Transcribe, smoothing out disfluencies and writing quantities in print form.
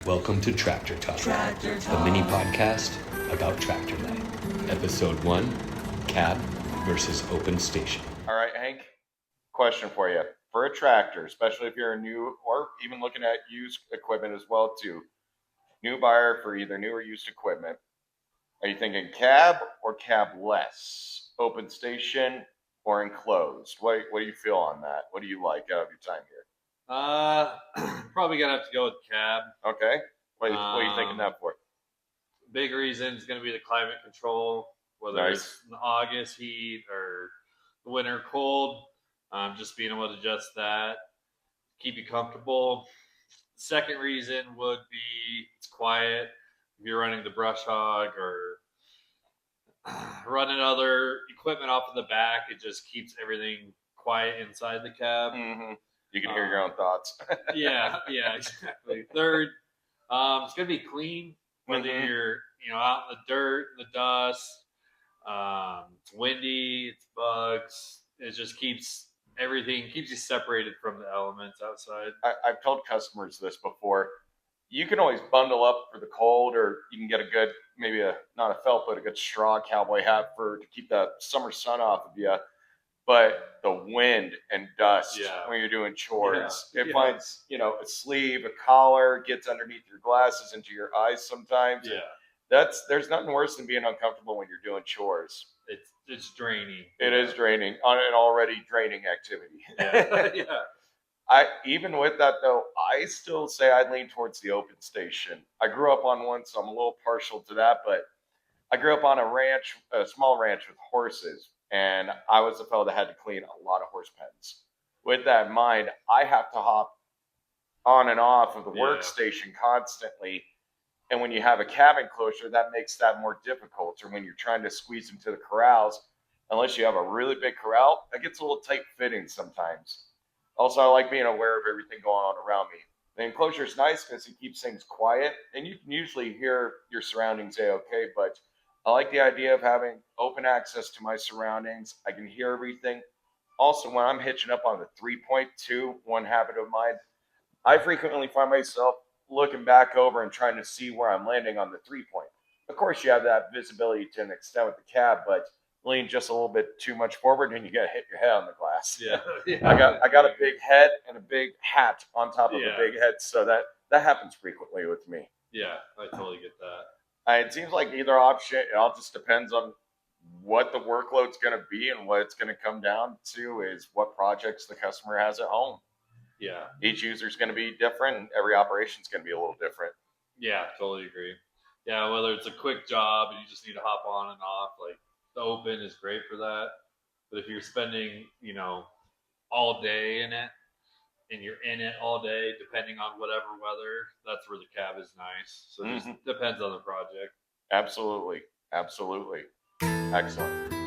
Welcome to Tractor Talk, the mini podcast about tractor life. Episode 1, cab versus open station. All right, Hank, question for you. For a tractor, especially if you're a new or even looking at used equipment as well too, new buyer for either new or used equipment, are you thinking cab or cabless, open station or enclosed? What do you feel on that? What do you like out of your time here? Probably gonna have to go with cab. Okay, what are you thinking that for? Big reason is gonna be the climate control, whether it's the August heat or the winter cold. Just being able to adjust that, keep you comfortable. Second reason would be it's quiet. If you're running the brush hog or running other equipment off of the back, it just keeps everything quiet inside the cab. Mm-hmm. You can hear your own thoughts. yeah, exactly. Third, it's gonna be clean, whether you're out in the dirt, in the dust. It's windy, it's bugs. It just keeps you separated from the elements outside. I've told customers this before. You can always bundle up for the cold, or you can get a good, maybe not a felt, but a good straw cowboy hat to keep the summer sun off of you. But the wind and dust when you're doing chores, it finds, a sleeve, a collar, gets underneath your glasses, into your eyes sometimes. Yeah. There's nothing worse than being uncomfortable when you're doing chores. It's draining. It is draining on an already draining activity. Yeah. Even with that though, I still say I'd lean towards the open station. I grew up on one, so I'm a little partial to that, but I grew up on a small ranch with horses, and I was the fellow that had to clean a lot of horse pens. With that in mind, I have to hop on and off of the workstation constantly. And when you have a cab enclosure, that makes that more difficult. Or when you're trying to squeeze into the corrals, unless you have a really big corral, that gets a little tight fitting sometimes. Also, I like being aware of everything going on around me. The enclosure is nice because it keeps things quiet, and you can usually hear your surroundings okay, but I like the idea of having open access to my surroundings. I can hear everything. Also, when I'm hitching up on the 3.2, one habit of mine, I frequently find myself looking back over and trying to see where I'm landing on the 3-point. Of course, you have that visibility to an extent with the cab, but lean just a little bit too much forward and you got to hit your head on the glass. Yeah. I got a big head and a big hat on top of a big head, so that happens frequently with me. Yeah, I totally get that. It seems like either option, it all just depends on what the workload's going to be, and what it's going to come down to is what projects the customer has at home. Yeah. Each user is going to be different, and every operation is going to be a little different. Yeah, totally agree. Yeah, whether it's a quick job and you just need to hop on and off, like the open is great for that. But if you're spending, all day in it, and you're in it all day, depending on whatever weather, that's where the cab is nice. So it just depends on the project. Absolutely. Excellent.